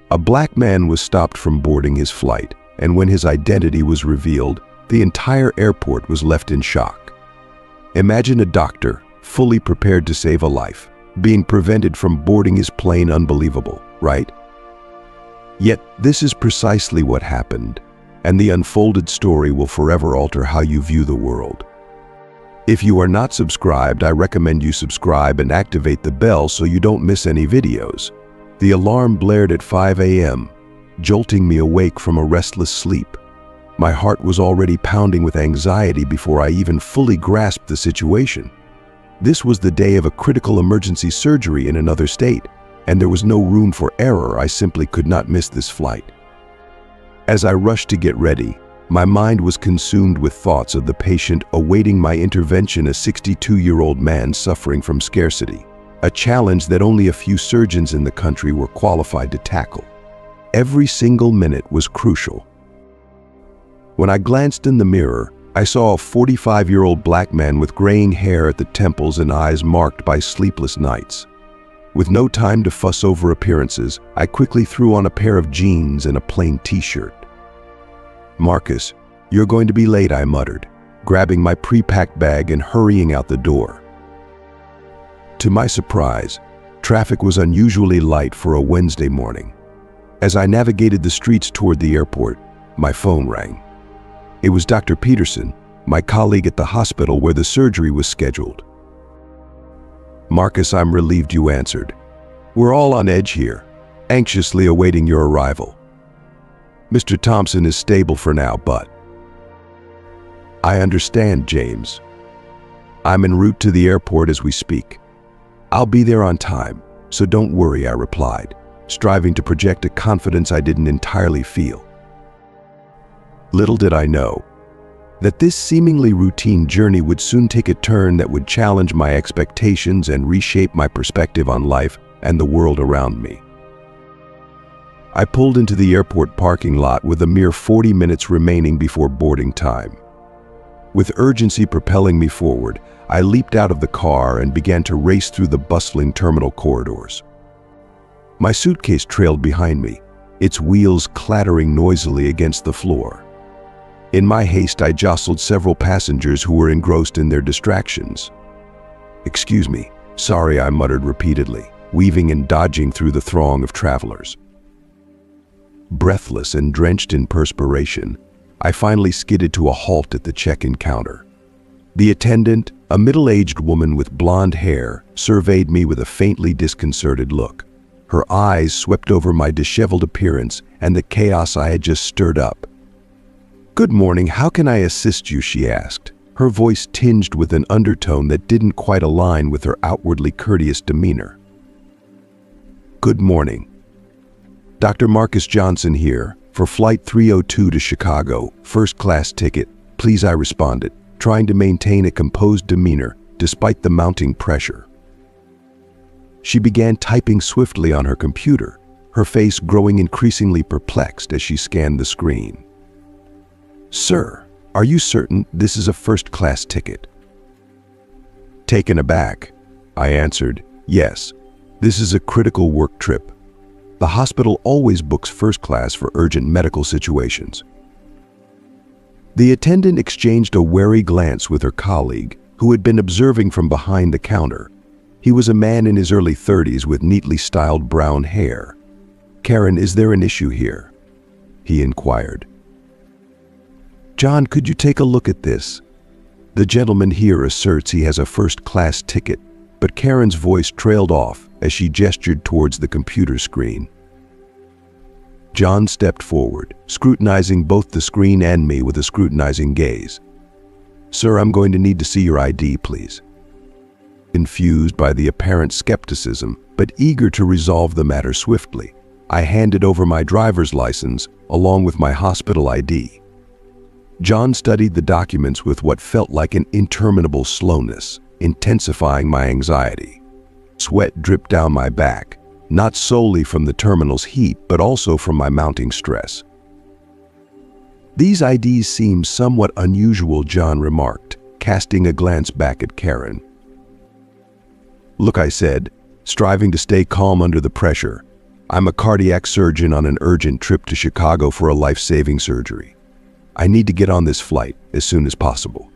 A black man was stopped from boarding his flight, and when his identity was revealed, the entire airport was left in shock. Imagine a doctor, fully prepared to save a life, being prevented from boarding his plane. Unbelievable, right? Yet this is precisely what happened, and the unfolded story will forever alter how you view the world. If you are not subscribed, I recommend you subscribe and activate the bell so you don't miss any videos. The alarm blared at 5 a.m., jolting me awake from a restless sleep. My heart was already pounding with anxiety before I even fully grasped the situation. This was the day of a critical emergency surgery in another state, and there was no room for error. I simply could not miss this flight. As I rushed to get ready, my mind was consumed with thoughts of the patient awaiting my intervention, a 62-year-old man suffering from scarcity, a challenge that only a few surgeons in the country were qualified to tackle. Every single minute was crucial. When I glanced in the mirror, I saw a 45-year-old black man with graying hair at the temples and eyes marked by sleepless nights. With no time to fuss over appearances, I quickly threw on a pair of jeans and a plain t-shirt. "Marcus, you're going to be late," I muttered, grabbing my pre-packed bag and hurrying out the door. To my surprise, traffic was unusually light for a Wednesday morning. As I navigated the streets toward the airport, my phone rang. It was Dr. Peterson, my colleague at the hospital where the surgery was scheduled. "Marcus, I'm relieved you answered. We're all on edge here, anxiously awaiting your arrival. Mr. Thompson is stable for now, but—" "I understand, James. I'm en route to the airport as we speak. I'll be there on time, so don't worry," I replied, striving to project a confidence I didn't entirely feel. Little did I know that this seemingly routine journey would soon take a turn that would challenge my expectations and reshape my perspective on life and the world around me. I pulled into the airport parking lot with a mere 40 minutes remaining before boarding time. With urgency propelling me forward, I leaped out of the car and began to race through the bustling terminal corridors. My suitcase trailed behind me, its wheels clattering noisily against the floor. In my haste, I jostled several passengers who were engrossed in their distractions. "Excuse me, sorry," I muttered repeatedly, weaving and dodging through the throng of travelers. Breathless and drenched in perspiration, I finally skidded to a halt at the check-in counter. The attendant, a middle-aged woman with blonde hair, surveyed me with a faintly disconcerted look. Her eyes swept over my disheveled appearance and the chaos I had just stirred up. "Good morning, how can I assist you?" she asked, her voice tinged with an undertone that didn't quite align with her outwardly courteous demeanor. "Good morning. Dr. Marcus Johnson here, for Flight 302 to Chicago, first-class ticket, please," I responded, trying to maintain a composed demeanor despite the mounting pressure. She began typing swiftly on her computer, her face growing increasingly perplexed as she scanned the screen. "Sir, are you certain this is a first-class ticket?" Taken aback, I answered, "Yes, this is a critical work trip. The hospital always books first class for urgent medical situations." The attendant exchanged a wary glance with her colleague, who had been observing from behind the counter. He was a man in his early 30s with neatly styled brown hair. "Karen, is there an issue here?" he inquired. "John, could you take a look at this? The gentleman here asserts he has a first-class ticket," but Karen's voice trailed off as she gestured towards the computer screen. John stepped forward, scrutinizing both the screen and me with a scrutinizing gaze. "Sir, I'm going to need to see your ID, please." Confused by the apparent skepticism, but eager to resolve the matter swiftly, I handed over my driver's license along with my hospital ID. John studied the documents with what felt like an interminable slowness, intensifying my anxiety. Sweat dripped down my back, not solely from the terminal's heat, but also from my mounting stress. "These IDs seem somewhat unusual," John remarked, casting a glance back at Karen. "Look," I said, striving to stay calm under the pressure, I'm a cardiac surgeon on an urgent trip to Chicago for a life-saving surgery. I need to get on this flight as soon as possible.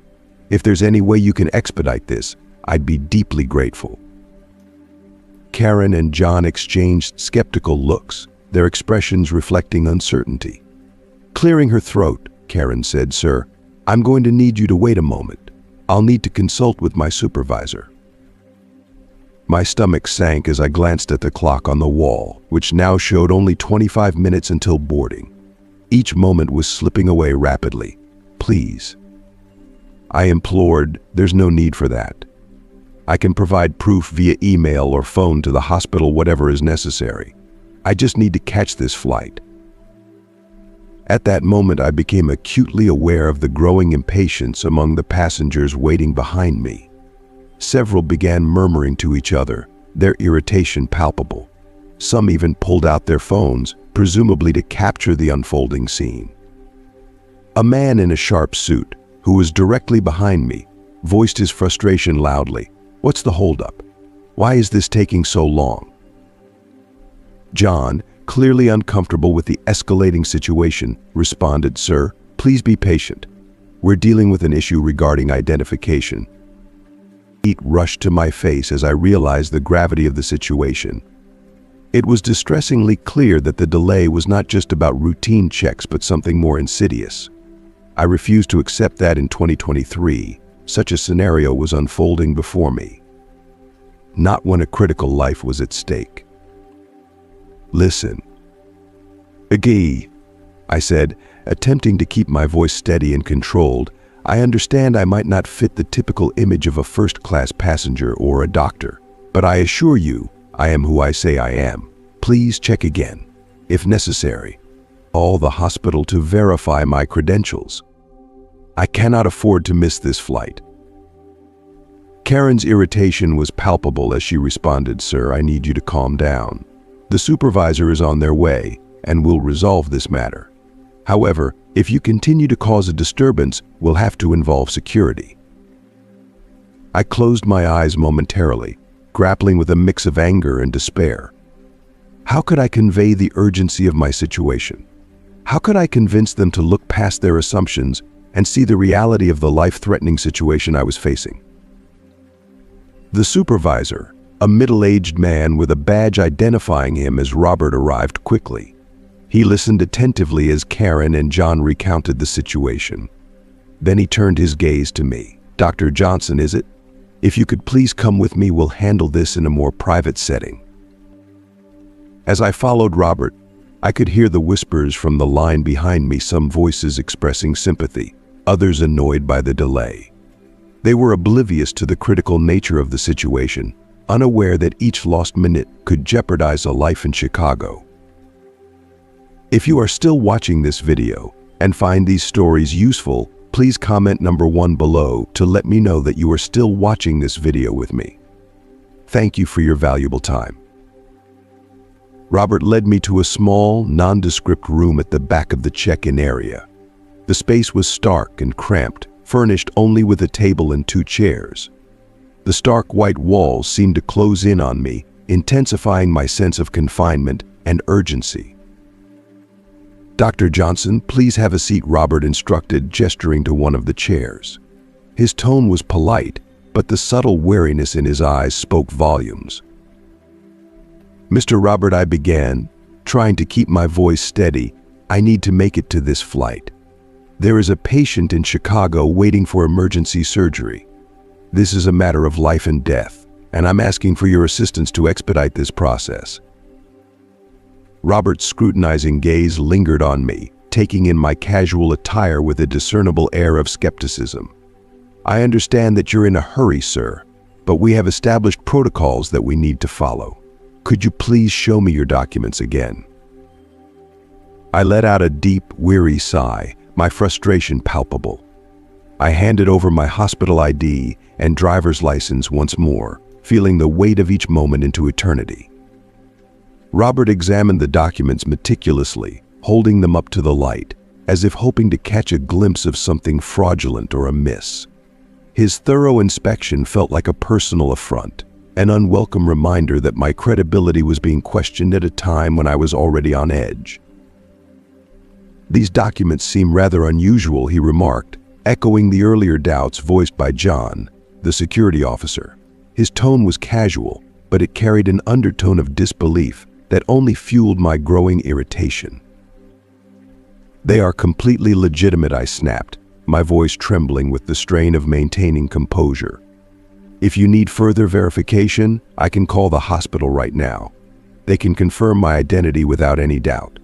If there's any way you can expedite this, I'd be deeply grateful." Karen and John exchanged skeptical looks, their expressions reflecting uncertainty. Clearing her throat, Karen said, "Sir, I'm going to need you to wait a moment. I'll need to consult with my supervisor." My stomach sank as I glanced at the clock on the wall, which now showed only 25 minutes until boarding. Each moment was slipping away rapidly. "Please." I implored, "There's no need for that. I can provide proof via email or phone to the hospital, whatever is necessary. I just need to catch this flight." At that moment, I became acutely aware of the growing impatience among the passengers waiting behind me. Several began murmuring to each other, their irritation palpable. Some even pulled out their phones, presumably to capture the unfolding scene. A man in a sharp suit, who was directly behind me, voiced his frustration loudly. "What's the holdup? Why is this taking so long?" John, clearly uncomfortable with the escalating situation, responded, "Sir, please be patient. We're dealing with an issue regarding identification." Heat rushed to my face as I realized the gravity of the situation. It was distressingly clear that the delay was not just about routine checks but something more insidious. I refused to accept that in 2023, such a scenario was unfolding before me. Not when a critical life was at stake. "Listen." "Agee," I said, attempting to keep my voice steady and controlled. "I understand I might not fit the typical image of a first-class passenger or a doctor, but I assure you, I am who I say I am. Please check again, if necessary. Call the hospital to verify my credentials. I cannot afford to miss this flight." Karen's irritation was palpable as she responded, "Sir, I need you to calm down. The supervisor is on their way and will resolve this matter. However, if you continue to cause a disturbance, we'll have to involve security." I closed my eyes momentarily, grappling with a mix of anger and despair. How could I convey the urgency of my situation? How could I convince them to look past their assumptions and see the reality of the life-threatening situation I was facing? The supervisor, a middle-aged man with a badge identifying him as Robert, arrived quickly. He listened attentively as Karen and John recounted the situation. Then he turned his gaze to me. "Dr. Johnson, is it? If you could please come with me, we'll handle this in a more private setting." As I followed Robert, I could hear the whispers from the line behind me, some voices expressing sympathy, others annoyed by the delay. They were oblivious to the critical nature of the situation, unaware that each lost minute could jeopardize a life in Chicago. If you are still watching this video and find these stories useful, please comment number 1 below to let me know that you are still watching this video with me. Thank you for your valuable time. Robert led me to a small, nondescript room at the back of the check-in area. The space was stark and cramped, furnished only with a table and 2 chairs. The stark white walls seemed to close in on me, intensifying my sense of confinement and urgency. "Dr. Johnson, please have a seat," Robert instructed, gesturing to one of the chairs. His tone was polite, but the subtle wariness in his eyes spoke volumes. "Mr. Robert," I began, trying to keep my voice steady, "I need to make it to this flight. There is a patient in Chicago waiting for emergency surgery. This is a matter of life and death, and I'm asking for your assistance to expedite this process." Robert's scrutinizing gaze lingered on me, taking in my casual attire with a discernible air of skepticism. "I understand that you're in a hurry, sir, but we have established protocols that we need to follow. Could you please show me your documents again?" I let out a deep, weary sigh, my frustration palpable. I handed over my hospital ID and driver's license once more, feeling the weight of each moment into eternity. Robert examined the documents meticulously, holding them up to the light, as if hoping to catch a glimpse of something fraudulent or amiss. His thorough inspection felt like a personal affront, an unwelcome reminder that my credibility was being questioned at a time when I was already on edge. "These documents seem rather unusual," he remarked, echoing the earlier doubts voiced by John, the security officer. His tone was casual, but it carried an undertone of disbelief that only fueled my growing irritation. "They are completely legitimate," I snapped, my voice trembling with the strain of maintaining composure. "If you need further verification, I can call the hospital right now. They can confirm my identity without any doubt."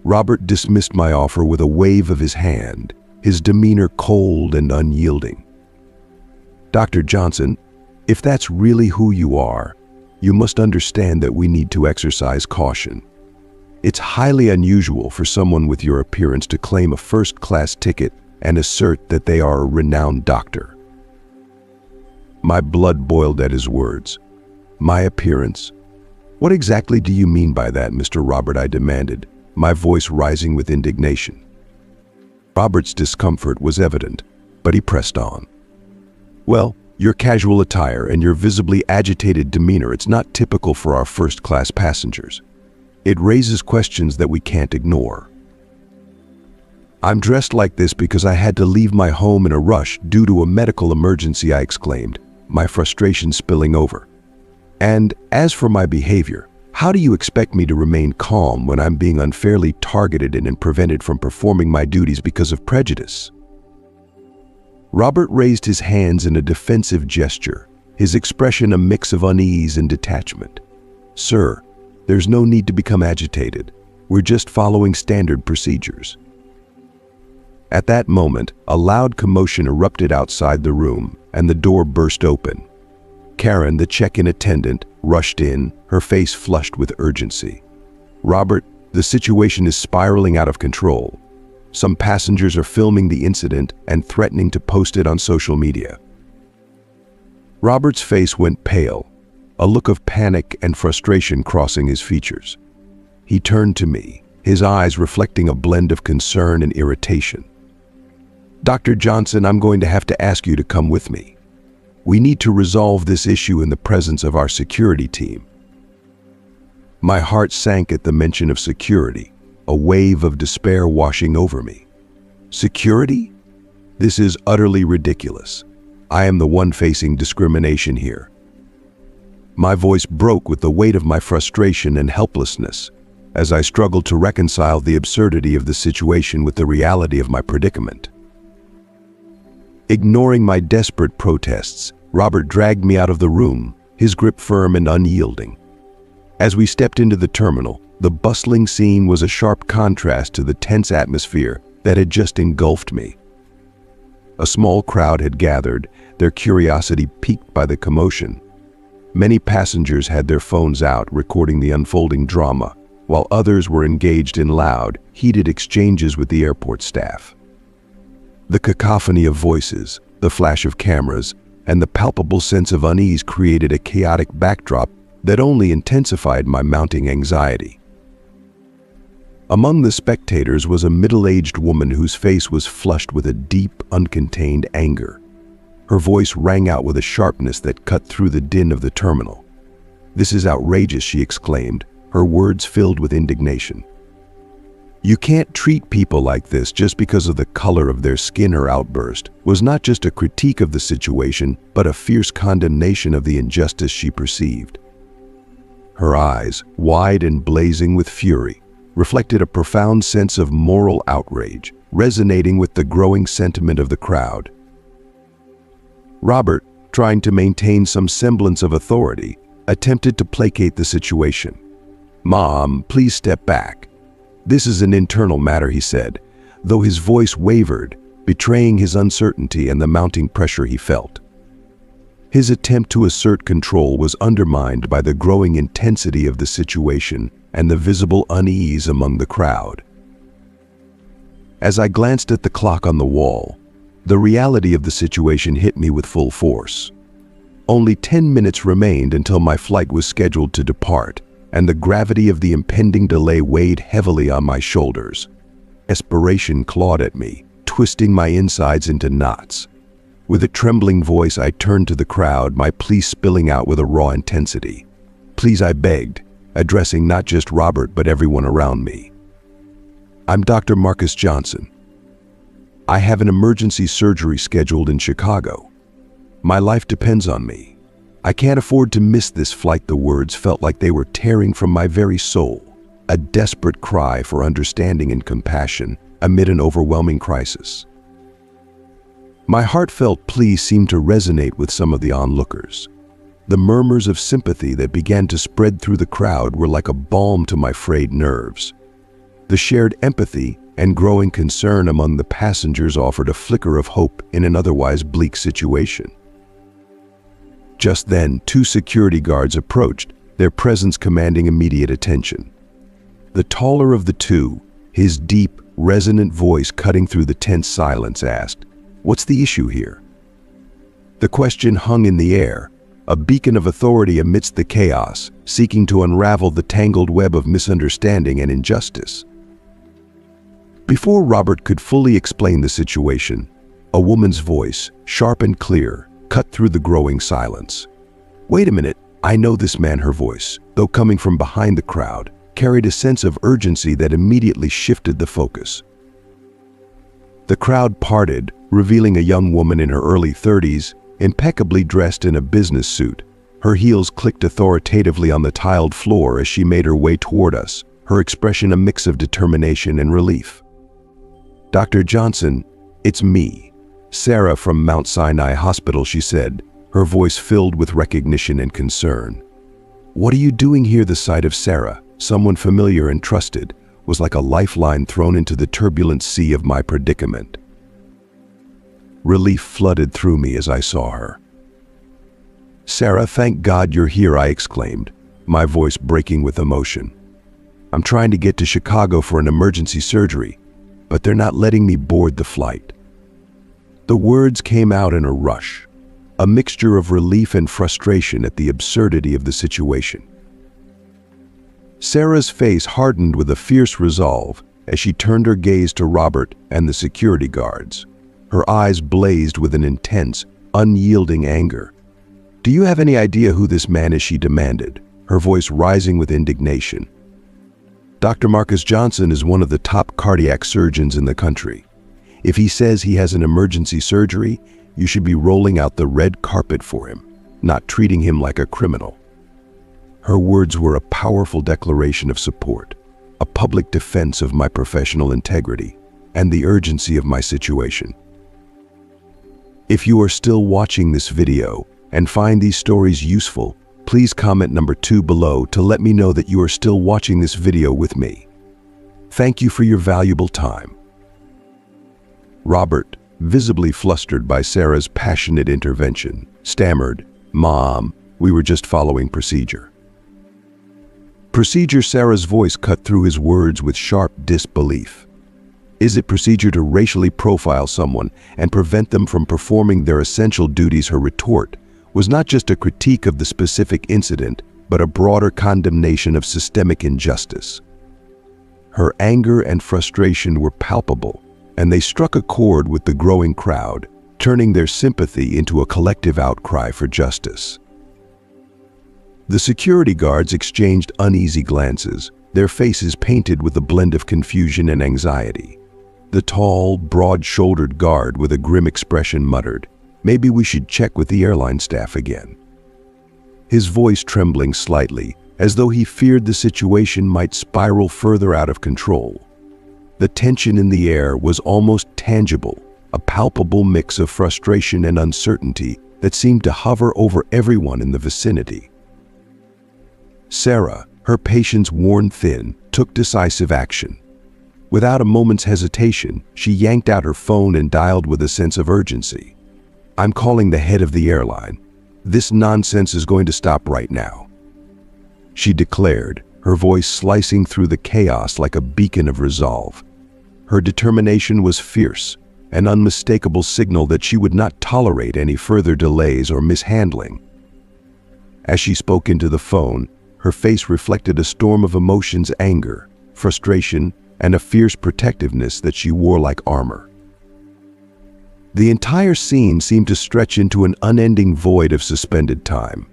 Robert dismissed my offer with a wave of his hand, his demeanor cold and unyielding. "Dr. Johnson, if that's really who you are, you must understand that we need to exercise caution. It's highly unusual for someone with your appearance to claim a first-class ticket and assert that they are a renowned doctor." My blood boiled at his words. "My appearance? What exactly do you mean by that, Mr. Robert?" I demanded, my voice rising with indignation. Robert's discomfort was evident, but he pressed on. "Well, your casual attire and your visibly agitated demeanor, it's not typical for our first-class passengers. It raises questions that we can't ignore. I'm dressed like this because I had to leave my home in a rush due to a medical emergency," I exclaimed, my frustration spilling over. "And as for my behavior, how do you expect me to remain calm when I'm being unfairly targeted and prevented from performing my duties because of prejudice?" Robert raised his hands in a defensive gesture, his expression a mix of unease and detachment. "Sir, there's no need to become agitated. We're just following standard procedures." At that moment, a loud commotion erupted outside the room, and the door burst open. Karen, the check-in attendant, rushed in, her face flushed with urgency. "Robert, the situation is spiraling out of control. Some passengers are filming the incident and threatening to post it on social media." Robert's face went pale, a look of panic and frustration crossing his features. He turned to me, his eyes reflecting a blend of concern and irritation. "Dr. Johnson, I'm going to have to ask you to come with me. We need to resolve this issue in the presence of our security team." My heart sank at the mention of security, a wave of despair washing over me. Security? This is utterly ridiculous. I am the one facing discrimination here. My voice broke with the weight of my frustration and helplessness as I struggled to reconcile the absurdity of the situation with the reality of my predicament. Ignoring my desperate protests, Robert dragged me out of the room, his grip firm and unyielding. As we stepped into the terminal, the bustling scene was a sharp contrast to the tense atmosphere that had just engulfed me. A small crowd had gathered, their curiosity piqued by the commotion. Many passengers had their phones out, recording the unfolding drama, while others were engaged in loud, heated exchanges with the airport staff. The cacophony of voices, the flash of cameras, and the palpable sense of unease created a chaotic backdrop that only intensified my mounting anxiety. Among the spectators was a middle-aged woman whose face was flushed with a deep, uncontained anger. Her voice rang out with a sharpness that cut through the din of the terminal. "This is outrageous," she exclaimed, her words filled with indignation. "You can't treat people like this just because of the color of their skin." Her outburst was not just a critique of the situation, but a fierce condemnation of the injustice she perceived. Her eyes, wide and blazing with fury, reflected a profound sense of moral outrage, resonating with the growing sentiment of the crowd. Robert, trying to maintain some semblance of authority, attempted to placate the situation. "Mom, please step back. This is an internal matter," he said, though his voice wavered, betraying his uncertainty and the mounting pressure he felt. His attempt to assert control was undermined by the growing intensity of the situation and the visible unease among the crowd. As I glanced at the clock on the wall, the reality of the situation hit me with full force. Only 10 minutes remained until my flight was scheduled to depart, and the gravity of the impending delay weighed heavily on my shoulders. Desperation clawed at me, twisting my insides into knots. With a trembling voice, I turned to the crowd, my plea spilling out with a raw intensity. "Please," I begged, addressing not just Robert but everyone around me. "I'm Dr. Marcus Johnson. I have an emergency surgery scheduled in Chicago. My life depends on me. I can't afford to miss this flight." The words felt like they were tearing from my very soul, a desperate cry for understanding and compassion amid an overwhelming crisis. My heartfelt plea seemed to resonate with some of the onlookers. The murmurs of sympathy that began to spread through the crowd were like a balm to my frayed nerves. The shared empathy and growing concern among the passengers offered a flicker of hope in an otherwise bleak situation. Just then, 2 security guards approached, their presence commanding immediate attention. The taller of the two, his deep, resonant voice cutting through the tense silence, asked, "What's the issue here?" The question hung in the air, a beacon of authority amidst the chaos, seeking to unravel the tangled web of misunderstanding and injustice. Before Robert could fully explain the situation, a woman's voice, sharp and clear, cut through the growing silence. "Wait a minute, I know this man." Her voice, though coming from behind the crowd, carried a sense of urgency that immediately shifted the focus. The crowd parted, revealing a young woman in her early 30s, impeccably dressed in a business suit. Her heels clicked authoritatively on the tiled floor as she made her way toward us, her expression a mix of determination and relief. "Dr. Johnson, it's me, Sarah from Mount Sinai Hospital," she said, her voice filled with recognition and concern. "What are you doing here?" The sight of Sarah, someone familiar and trusted, was like a lifeline thrown into the turbulent sea of my predicament. Relief flooded through me as I saw her. "Sarah, thank God you're here," I exclaimed, my voice breaking with emotion. "I'm trying to get to Chicago for an emergency surgery, but they're not letting me board the flight." The words came out in a rush, a mixture of relief and frustration at the absurdity of the situation. Sarah's face hardened with a fierce resolve as she turned her gaze to Robert and the security guards. Her eyes blazed with an intense, unyielding anger. "Do you have any idea who this man is?" she demanded, her voice rising with indignation. "Dr. Marcus Johnson is one of the top cardiac surgeons in the country. If he says he has an emergency surgery, you should be rolling out the red carpet for him, not treating him like a criminal." Her words were a powerful declaration of support, a public defense of my professional integrity and the urgency of my situation. If you are still watching this video and find these stories useful, please comment number 2 below to let me know that you are still watching this video with me. Thank you for your valuable time. Robert, visibly flustered by Sarah's passionate intervention, stammered, "Mom, we were just following procedure." "Procedure?" Sarah's voice cut through his words with sharp disbelief. "Is it procedure to racially profile someone and prevent them from performing their essential duties?" Her retort was not just a critique of the specific incident, but a broader condemnation of systemic injustice. Her anger and frustration were palpable, and they struck a chord with the growing crowd, turning their sympathy into a collective outcry for justice. The security guards exchanged uneasy glances, their faces painted with a blend of confusion and anxiety. The tall, broad-shouldered guard with a grim expression muttered, "Maybe we should check with the airline staff again." His voice trembling slightly, as though he feared the situation might spiral further out of control. The tension in the air was almost tangible, a palpable mix of frustration and uncertainty that seemed to hover over everyone in the vicinity. Sarah, her patience worn thin, took decisive action. Without a moment's hesitation, she yanked out her phone and dialed with a sense of urgency. "I'm calling the head of the airline. This nonsense is going to stop right now," she declared, her voice slicing through the chaos like a beacon of resolve. Her determination was fierce, an unmistakable signal that she would not tolerate any further delays or mishandling. As she spoke into the phone, her face reflected a storm of emotions: anger, frustration, and a fierce protectiveness that she wore like armor. The entire scene seemed to stretch into an unending void of suspended time.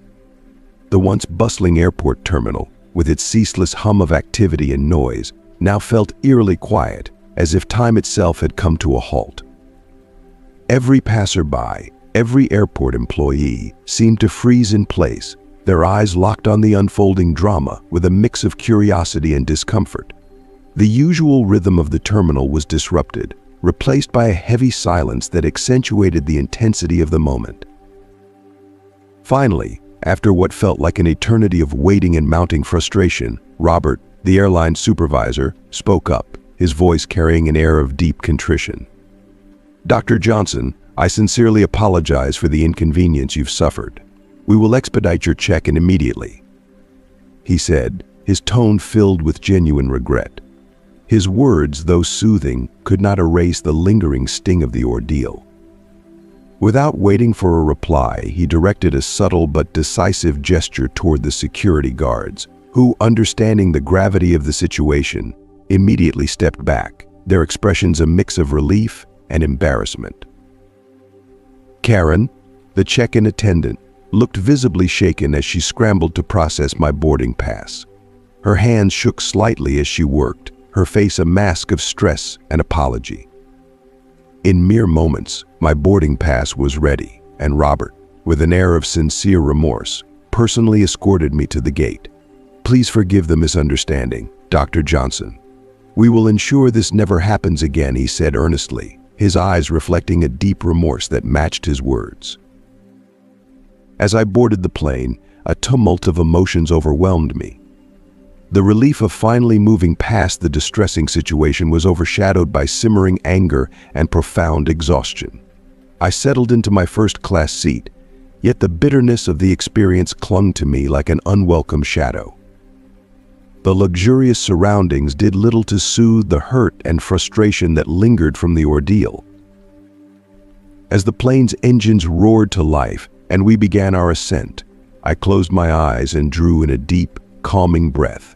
The once bustling airport terminal, with its ceaseless hum of activity and noise, now felt eerily quiet, as if time itself had come to a halt. Every passerby, every airport employee seemed to freeze in place, their eyes locked on the unfolding drama with a mix of curiosity and discomfort. The usual rhythm of the terminal was disrupted, replaced by a heavy silence that accentuated the intensity of the moment. Finally, after what felt like an eternity of waiting and mounting frustration, Robert, the airline supervisor, spoke up, his voice carrying an air of deep contrition. "Dr. Johnson, I sincerely apologize for the inconvenience you've suffered. We will expedite your check-in immediately," he said, his tone filled with genuine regret. His words, though soothing, could not erase the lingering sting of the ordeal. Without waiting for a reply, he directed a subtle but decisive gesture toward the security guards, who, understanding the gravity of the situation, immediately stepped back, their expressions a mix of relief and embarrassment. Karen, the check-in attendant, looked visibly shaken as she scrambled to process my boarding pass. Her hands shook slightly as she worked, her face a mask of stress and apology. In mere moments, my boarding pass was ready, and Robert, with an air of sincere remorse, personally escorted me to the gate. "Please forgive the misunderstanding, Dr. Johnson. We will ensure this never happens again," he said earnestly, his eyes reflecting a deep remorse that matched his words. As I boarded the plane, a tumult of emotions overwhelmed me. The relief of finally moving past the distressing situation was overshadowed by simmering anger and profound exhaustion. I settled into my first-class seat, yet the bitterness of the experience clung to me like an unwelcome shadow. The luxurious surroundings did little to soothe the hurt and frustration that lingered from the ordeal. As the plane's engines roared to life and we began our ascent, I closed my eyes and drew in a deep, calming breath.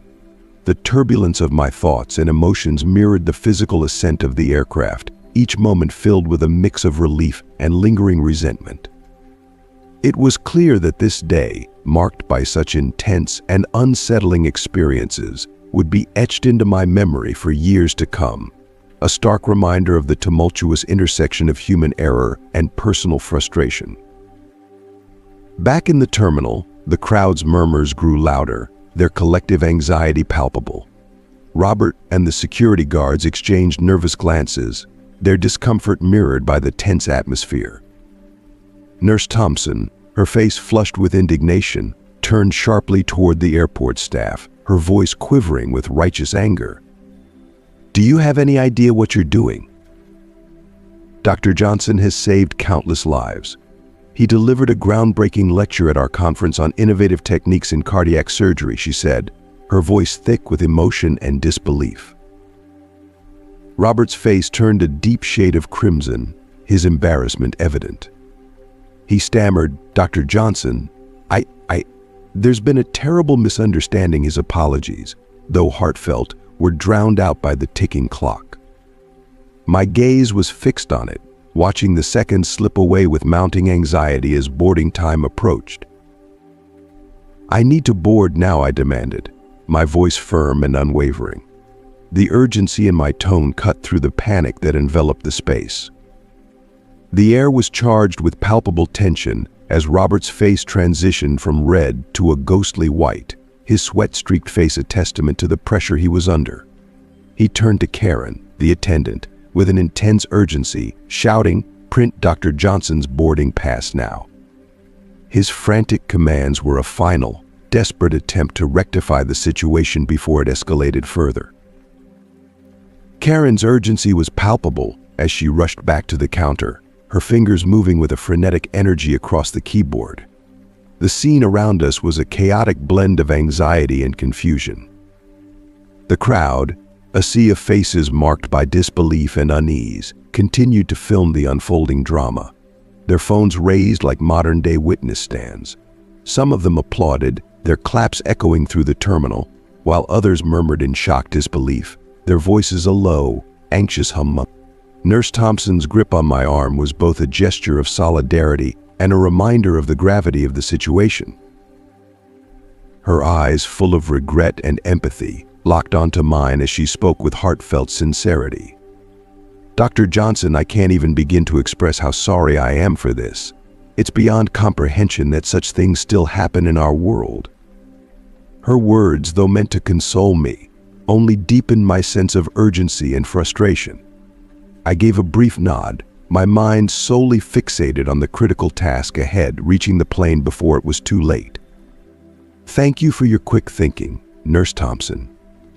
The turbulence of my thoughts and emotions mirrored the physical ascent of the aircraft, each moment filled with a mix of relief and lingering resentment. It was clear that this day, marked by such intense and unsettling experiences, would be etched into my memory for years to come, a stark reminder of the tumultuous intersection of human error and personal frustration. Back in the terminal, the crowd's murmurs grew louder, their collective anxiety palpable. Robert and the security guards exchanged nervous glances, their discomfort mirrored by the tense atmosphere. Nurse Thompson, her face flushed with indignation, turned sharply toward the airport staff, her voice quivering with righteous anger. "Do you have any idea what you're doing? Dr. Johnson has saved countless lives. He delivered a groundbreaking lecture at our conference on innovative techniques in cardiac surgery," she said, her voice thick with emotion and disbelief. Robert's face turned a deep shade of crimson, his embarrassment evident. He stammered, "Dr. Johnson, there's been a terrible misunderstanding." His apologies, though heartfelt, were drowned out by the ticking clock. My gaze was fixed on it, watching the seconds slip away with mounting anxiety as boarding time approached. "I need to board now," I demanded, my voice firm and unwavering. The urgency in my tone cut through the panic that enveloped the space. The air was charged with palpable tension as Robert's face transitioned from red to a ghostly white, his sweat-streaked face a testament to the pressure he was under. He turned to Karen, the attendant, with an intense urgency, shouting, "Print Dr. Johnson's boarding pass now." His frantic commands were a final, desperate attempt to rectify the situation before it escalated further. Karen's urgency was palpable as she rushed back to the counter, her fingers moving with a frenetic energy across the keyboard. The scene around us was a chaotic blend of anxiety and confusion. The crowd, a sea of faces marked by disbelief and unease, continued to film the unfolding drama, their phones raised like modern-day witness stands. Some of them applauded, their claps echoing through the terminal, while others murmured in shocked disbelief, their voices a low, anxious hum. Nurse Thompson's grip on my arm was both a gesture of solidarity and a reminder of the gravity of the situation. Her eyes, full of regret and empathy, locked onto mine as she spoke with heartfelt sincerity. "Dr. Johnson, I can't even begin to express how sorry I am for this. It's beyond comprehension that such things still happen in our world." Her words, though meant to console me, only deepened my sense of urgency and frustration. I gave a brief nod, my mind solely fixated on the critical task ahead, reaching the plane before it was too late. "Thank you for your quick thinking, Nurse Thompson.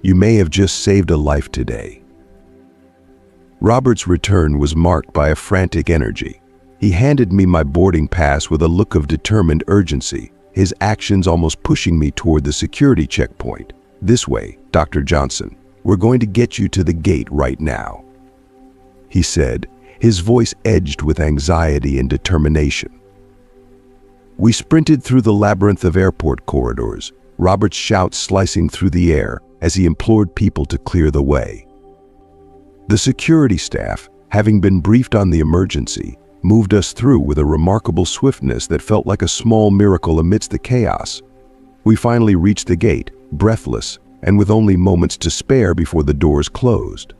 You may have just saved a life today." Robert's return was marked by a frantic energy. He handed me my boarding pass with a look of determined urgency, his actions almost pushing me toward the security checkpoint. "This way, Dr. Johnson. We're going to get you to the gate right now," he said, his voice edged with anxiety and determination. We sprinted through the labyrinth of airport corridors, Robert's shouts slicing through the air as he implored people to clear the way. The security staff, having been briefed on the emergency, moved us through with a remarkable swiftness that felt like a small miracle amidst the chaos. We finally reached the gate, breathless, and with only moments to spare before the doors closed.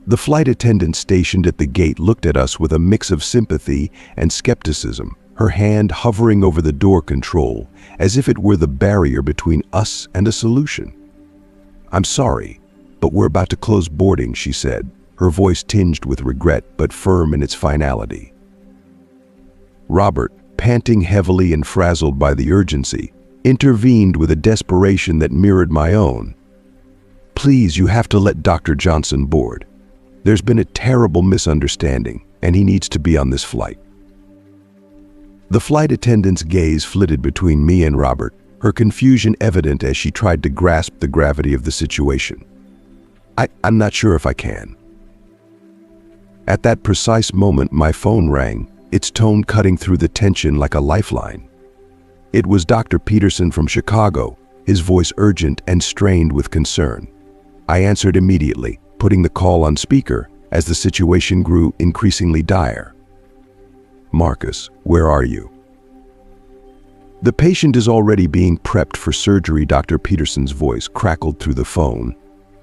The flight attendant stationed at the gate looked at us with a mix of sympathy and skepticism, her hand hovering over the door control, as if it were the barrier between us and a solution. "I'm sorry, but we're about to close boarding," she said, her voice tinged with regret but firm in its finality. Robert, panting heavily and frazzled by the urgency, intervened with a desperation that mirrored my own. "Please, you have to let Dr. Johnson board. There's been a terrible misunderstanding, and he needs to be on this flight." The flight attendant's gaze flitted between me and Robert, her confusion evident as she tried to grasp the gravity of the situation. I'm not sure if I can." At that precise moment, my phone rang, its tone cutting through the tension like a lifeline. It was Dr. Peterson from Chicago, his voice urgent and strained with concern. I answered immediately, putting the call on speaker as the situation grew increasingly dire. "Marcus, where are you?" "The patient is already being prepped for surgery," Dr. Peterson's voice crackled through the phone,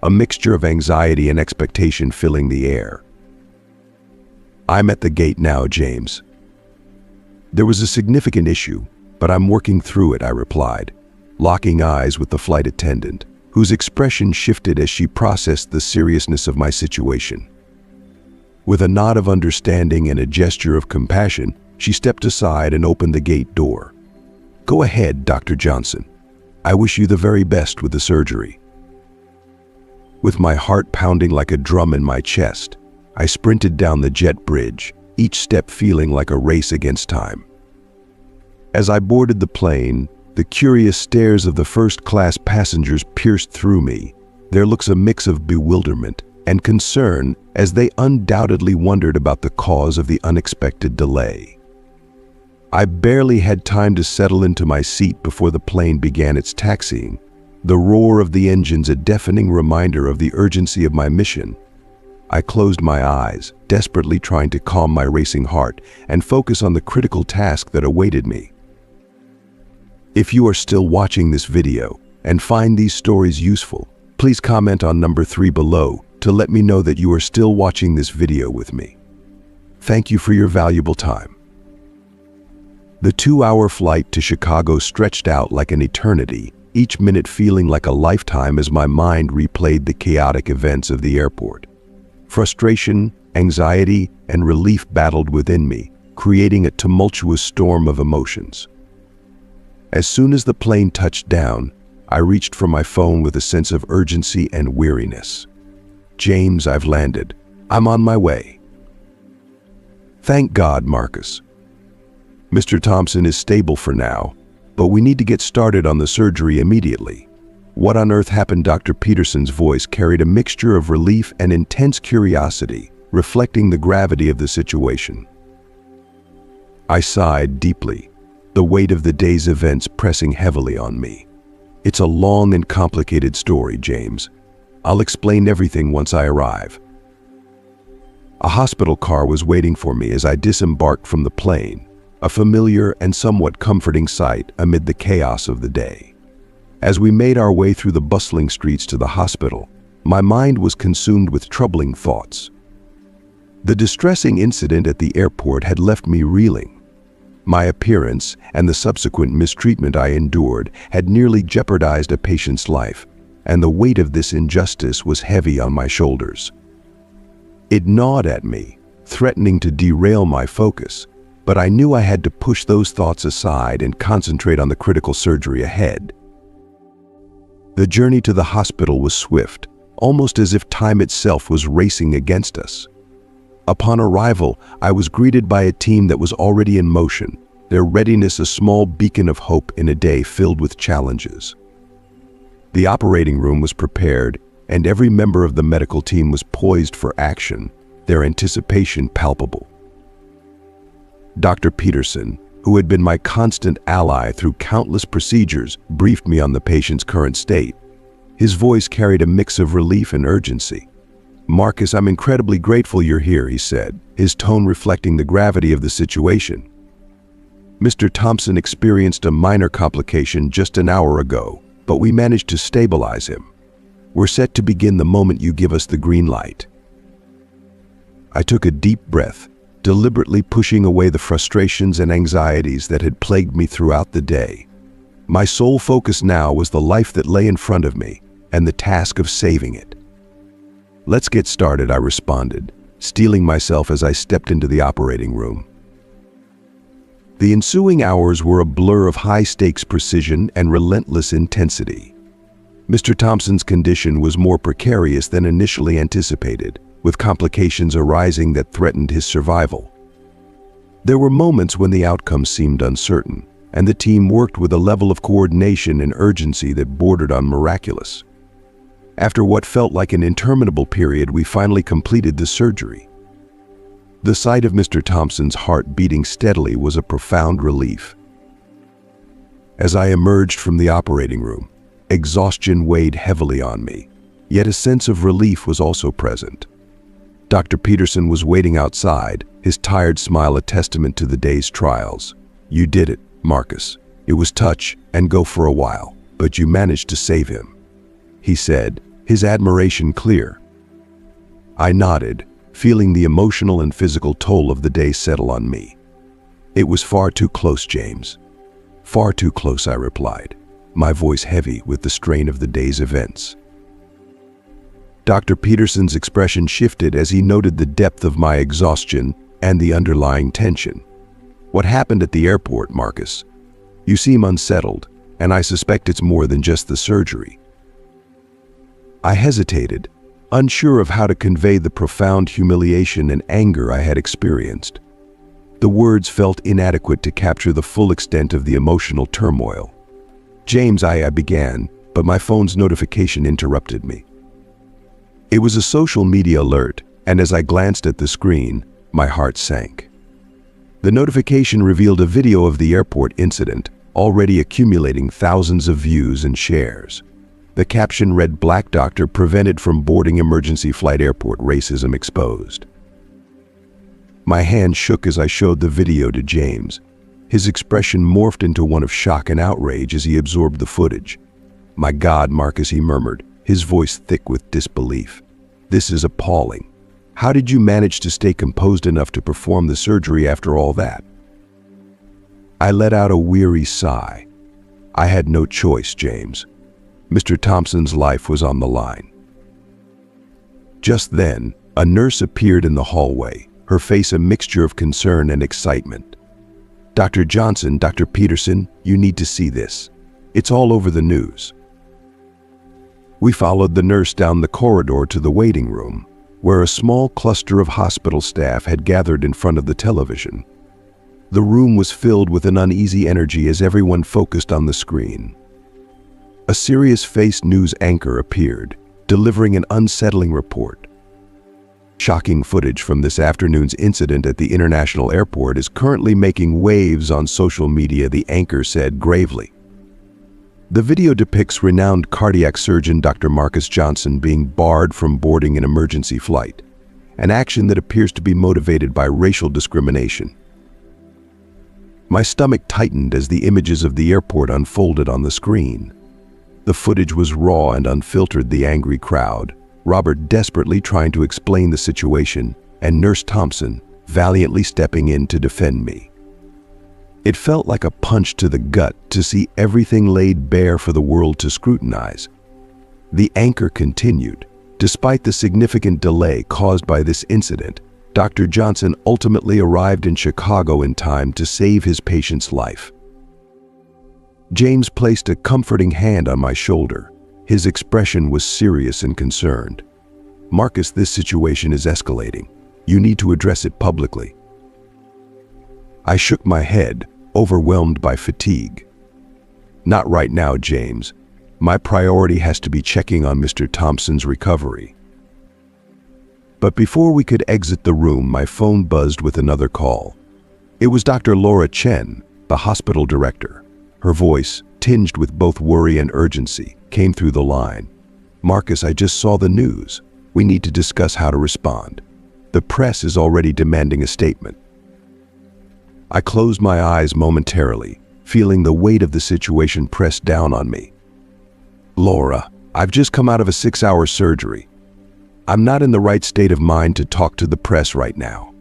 a mixture of anxiety and expectation filling the air. "I'm at the gate now, James." "There was a significant issue, but I'm working through it," I replied, locking eyes with the flight attendant, whose expression shifted as she processed the seriousness of my situation. With a nod of understanding and a gesture of compassion, she stepped aside and opened the gate door. "Go ahead, Dr. Johnson. I wish you the very best with the surgery." With my heart pounding like a drum in my chest, I sprinted down the jet bridge, each step feeling like a race against time. As I boarded the plane, the curious stares of the first-class passengers pierced through me, their looks a mix of bewilderment and concern as they undoubtedly wondered about the cause of the unexpected delay. I barely had time to settle into my seat before the plane began its taxiing, the roar of the engines a deafening reminder of the urgency of my mission. I closed my eyes, desperately trying to calm my racing heart and focus on the critical task that awaited me. If you are still watching this video and find these stories useful, please comment on number 3 below to let me know that you are still watching this video with me. Thank you for your valuable time. The 2-hour flight to Chicago stretched out like an eternity, each minute feeling like a lifetime as my mind replayed the chaotic events of the airport. Frustration, anxiety, and relief battled within me, creating a tumultuous storm of emotions. As soon as the plane touched down, I reached for my phone with a sense of urgency and weariness. "James, I've landed. I'm on my way." "Thank God, Marcus. Mr. Thompson is stable for now, but we need to get started on the surgery immediately." "What on earth happened?" Dr. Peterson's voice carried a mixture of relief and intense curiosity, reflecting the gravity of the situation. I sighed deeply, the weight of the day's events pressing heavily on me. "It's a long and complicated story, James. I'll explain everything once I arrive." A hospital car was waiting for me as I disembarked from the plane, a familiar and somewhat comforting sight amid the chaos of the day. As we made our way through the bustling streets to the hospital, my mind was consumed with troubling thoughts. The distressing incident at the airport had left me reeling. My appearance and the subsequent mistreatment I endured had nearly jeopardized a patient's life, and the weight of this injustice was heavy on my shoulders. It gnawed at me, threatening to derail my focus, but I knew I had to push those thoughts aside and concentrate on the critical surgery ahead. The journey to the hospital was swift, almost as if time itself was racing against us. Upon arrival, I was greeted by a team that was already in motion, their readiness a small beacon of hope in a day filled with challenges. The operating room was prepared, and every member of the medical team was poised for action, their anticipation palpable. Dr. Peterson, who had been my constant ally through countless procedures, briefed me on the patient's current state. His voice carried a mix of relief and urgency. "Marcus, I'm incredibly grateful you're here," he said, his tone reflecting the gravity of the situation. "Mr. Thompson experienced a minor complication just an hour ago, but we managed to stabilize him. We're set to begin the moment you give us the green light." I took a deep breath, deliberately pushing away the frustrations and anxieties that had plagued me throughout the day. My sole focus now was the life that lay in front of me and the task of saving it. "Let's get started," I responded, steeling myself as I stepped into the operating room. The ensuing hours were a blur of high-stakes precision and relentless intensity. Mr. Thompson's condition was more precarious than initially anticipated, with complications arising that threatened his survival. There were moments when the outcome seemed uncertain, and the team worked with a level of coordination and urgency that bordered on miraculous. After what felt like an interminable period, we finally completed the surgery. The sight of Mr. Thompson's heart beating steadily was a profound relief. As I emerged from the operating room, exhaustion weighed heavily on me, yet a sense of relief was also present. Dr. Peterson was waiting outside, his tired smile a testament to the day's trials. "You did it, Marcus. It was touch and go for a while, but you managed to save him," he said, his admiration clear. I nodded, feeling the emotional and physical toll of the day settle on me. "It was far too close, James." "Far too close," I replied, my voice heavy with the strain of the day's events. Dr. Peterson's expression shifted as he noted the depth of my exhaustion and the underlying tension. "What happened at the airport, Marcus? You seem unsettled, and I suspect it's more than just the surgery." I hesitated, unsure of how to convey the profound humiliation and anger I had experienced. The words felt inadequate to capture the full extent of the emotional turmoil. "James," I began, but my phone's notification interrupted me. It was a social media alert, and as I glanced at the screen, my heart sank. The notification revealed a video of the airport incident, already accumulating thousands of views and shares. The caption read, "Black doctor prevented from boarding emergency flight, airport racism exposed." My hand shook as I showed the video to James. His expression morphed into one of shock and outrage as he absorbed the footage. "My God, Marcus," he murmured, his voice thick with disbelief. "This is appalling. How did you manage to stay composed enough to perform the surgery after all that?" I let out a weary sigh. I had no choice, James. Mr. Thompson's life was on the line. Just then, a nurse appeared in the hallway, her face a mixture of concern and excitement. "Dr. Johnson, Dr. Peterson, you need to see this. It's all over the news." We followed the nurse down the corridor to the waiting room, where a small cluster of hospital staff had gathered in front of the television. The room was filled with an uneasy energy as everyone focused on the screen. A serious-faced news anchor appeared, delivering an unsettling report. "Shocking footage from this afternoon's incident at the international airport is currently making waves on social media," the anchor said gravely. The video depicts renowned cardiac surgeon Dr. Marcus Johnson being barred from boarding an emergency flight. an action that appears to be motivated by racial discrimination. My stomach tightened as the images of the airport unfolded on the screen. The footage was raw and unfiltered. The angry crowd, Robert desperately trying to explain the situation, and Nurse Thompson valiantly stepping in to defend me. It felt like a punch to the gut to see everything laid bare for the world to scrutinize. The anchor continued. Despite the significant delay caused by this incident, Dr. Johnson ultimately arrived in Chicago in time to save his patient's life. James placed a comforting hand on my shoulder. His expression was serious and concerned. "Marcus, this situation is escalating. You need to address it publicly." I shook my head, overwhelmed by fatigue. "Not right now, James. My priority has to be checking on Mr. Thompson's recovery." But before we could exit the room, my phone buzzed with another call. It was Dr. Laura Chen, the hospital director. Her voice, tinged with both worry and urgency, came through the line. "Marcus, I just saw the news. We need to discuss how to respond. The press is already demanding a statement." I closed my eyes momentarily, feeling the weight of the situation press down on me. "Laura, I've just come out of a 6-hour surgery. I'm not in the right state of mind to talk to the press right now."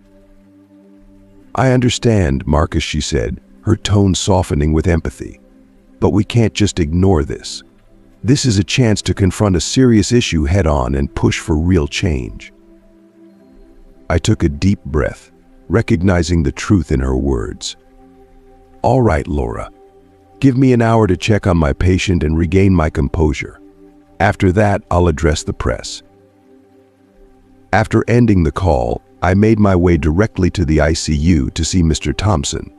"I understand, Marcus," she said, her tone softening with empathy. "But we can't just ignore this. This is a chance to confront a serious issue head-on and push for real change." I took a deep breath, recognizing the truth in her words. "All right, Laura. Give me an hour to check on my patient and regain my composure. After that, I'll address the press." After ending the call, I made my way directly to the ICU to see Mr. Thompson.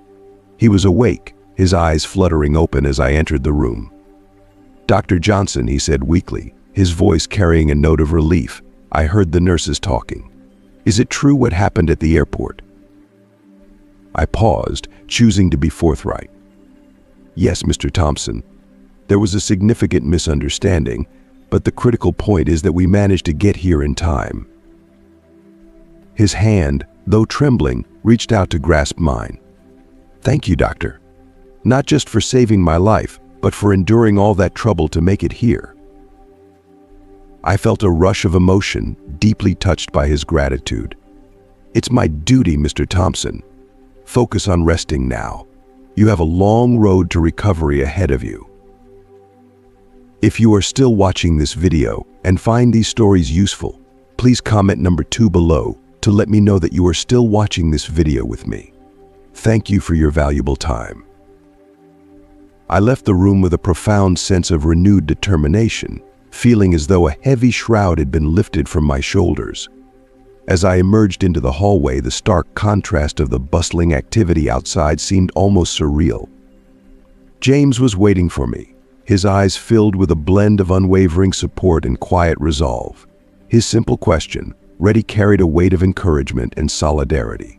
He was awake, his eyes fluttering open as I entered the room. "Dr. Johnson," he said weakly, his voice carrying a note of relief. I heard the nurses talking. "Is it true what happened at the airport?" I paused, choosing to be forthright. "Yes, Mr. Thompson. There was a significant misunderstanding, but the critical point is that we managed to get here in time." His hand, though trembling, reached out to grasp mine. "Thank you, doctor. Not just for saving my life, but for enduring all that trouble to make it here." I felt a rush of emotion, deeply touched by his gratitude. "It's my duty, Mr. Thompson. Focus on resting now. You have a long road to recovery ahead of you." If you are still watching this video and find these stories useful, please comment number 2 below to let me know that you are still watching this video with me. Thank you for your valuable time. I left the room with a profound sense of renewed determination, feeling as though a heavy shroud had been lifted from my shoulders. As I emerged into the hallway, the stark contrast of the bustling activity outside seemed almost surreal. James was waiting for me, his eyes filled with a blend of unwavering support and quiet resolve. His simple question ready carried a weight of encouragement and solidarity.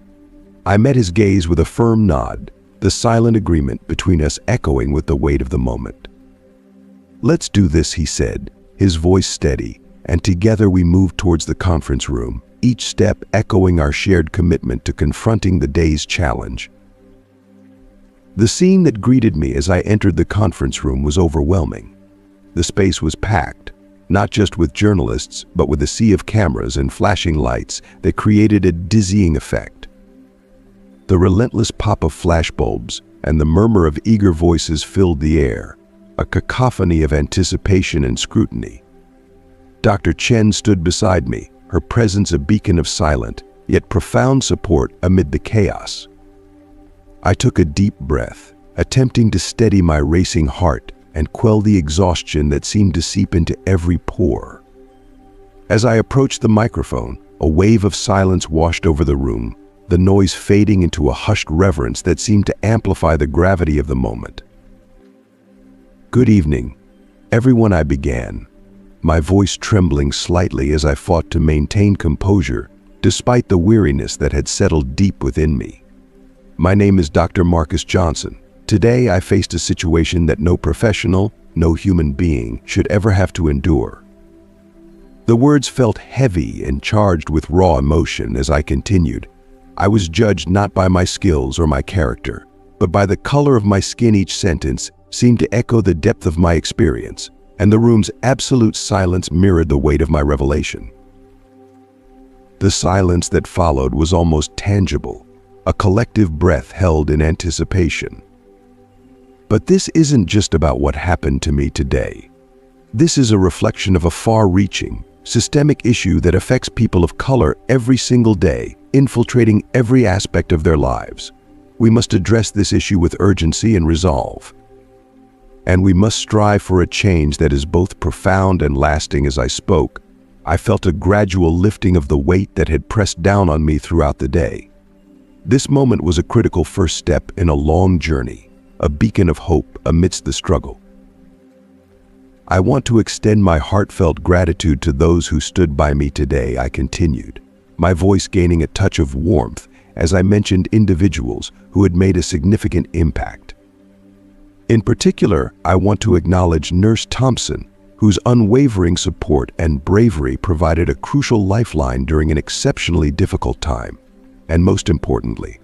I met his gaze with a firm nod, the silent agreement between us echoing with the weight of the moment. "Let's do this," he said, his voice steady, and together we moved towards the conference room, each step echoing our shared commitment to confronting the day's challenge. The scene that greeted me as I entered the conference room was overwhelming. The space was packed, not just with journalists, but with a sea of cameras and flashing lights that created a dizzying effect. The relentless pop of flashbulbs and the murmur of eager voices filled the air, a cacophony of anticipation and scrutiny. Dr. Chen stood beside me, her presence a beacon of silent, yet profound support amid the chaos. I took a deep breath, attempting to steady my racing heart and quell the exhaustion that seemed to seep into every pore. As I approached the microphone, a wave of silence washed over the room, the noise fading into a hushed reverence that seemed to amplify the gravity of the moment. "Good evening, everyone," I began, my voice trembling slightly as I fought to maintain composure despite the weariness that had settled deep within me. "My name is Dr. Marcus Johnson. Today I faced a situation that no professional, no human being should ever have to endure. The words felt heavy and charged with raw emotion as I continued. I was judged not by my skills or my character, but by the color of my skin. Each sentence seemed to echo the depth of my experience, and the room's absolute silence mirrored the weight of my revelation. The silence that followed was almost tangible, a collective breath held in anticipation. But this isn't just about what happened to me today. This is a reflection of a far-reaching, systemic issue that affects people of color every single day, infiltrating every aspect of their lives. We must address this issue with urgency and resolve. And we must strive for a change that is both profound and lasting. As I spoke, I felt a gradual lifting of the weight that had pressed down on me throughout the day. This moment was a critical first step in a long journey, a beacon of hope amidst the struggle. I want to extend my heartfelt gratitude to those who stood by me today, I continued, my voice gaining a touch of warmth as I mentioned individuals who had made a significant impact. In particular, I want to acknowledge Nurse Thompson, whose unwavering support and bravery provided a crucial lifeline during an exceptionally difficult time. And most importantly,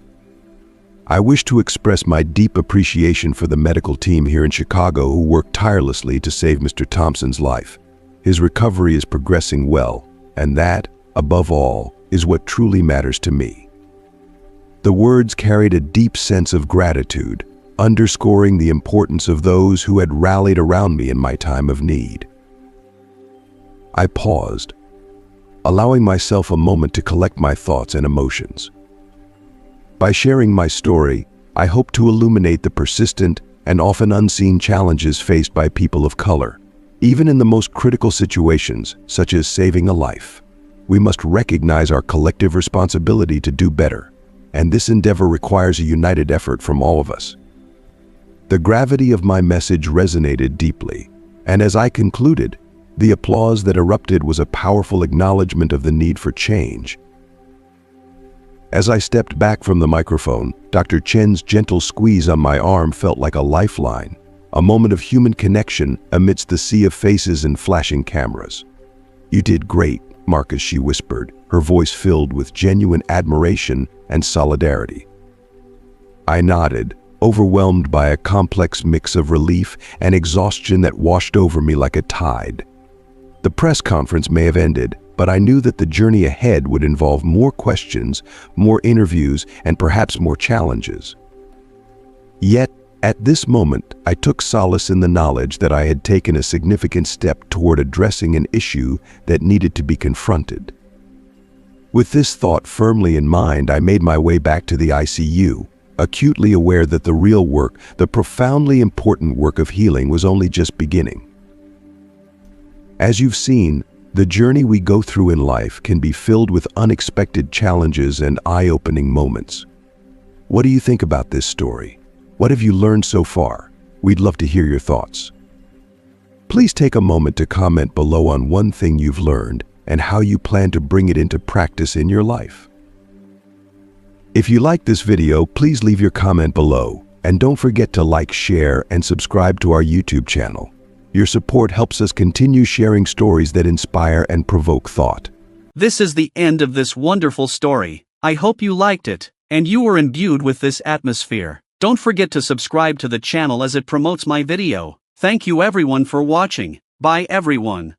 I wish to express my deep appreciation for the medical team here in Chicago who worked tirelessly to save Mr. Thompson's life. His recovery is progressing well, and that, above all, is what truly matters to me. The words carried a deep sense of gratitude, underscoring the importance of those who had rallied around me in my time of need. I paused, allowing myself a moment to collect my thoughts and emotions. By sharing my story, I hope to illuminate the persistent and often unseen challenges faced by people of color. Even in the most critical situations, such as saving a life, we must recognize our collective responsibility to do better, and this endeavor requires a united effort from all of us. The gravity of my message resonated deeply, and as I concluded, the applause that erupted was a powerful acknowledgement of the need for change. As I stepped back from the microphone, Dr. Chen's gentle squeeze on my arm felt like a lifeline, a moment of human connection amidst the sea of faces and flashing cameras. "You did great, Marcus," she whispered, her voice filled with genuine admiration and solidarity. I nodded, overwhelmed by a complex mix of relief and exhaustion that washed over me like a tide. The press conference may have ended, but I knew that the journey ahead would involve more questions, more interviews, and perhaps more challenges. Yet, at this moment, I took solace in the knowledge that I had taken a significant step toward addressing an issue that needed to be confronted. With this thought firmly in mind, I made my way back to the ICU, acutely aware that the real work, the profoundly important work of healing, was only just beginning. As you've seen, the journey we go through in life can be filled with unexpected challenges and eye-opening moments. What do you think about this story? What have you learned so far? We'd love to hear your thoughts. Please take a moment to comment below on one thing you've learned and how you plan to bring it into practice in your life. If you like this video, please leave your comment below, and don't forget to like, share, and subscribe to our YouTube channel. Your support helps us continue sharing stories that inspire and provoke thought. This is the end of this wonderful story. I hope you liked it, and you were imbued with this atmosphere. Don't forget to subscribe to the channel as it promotes my video. Thank you everyone for watching. Bye everyone.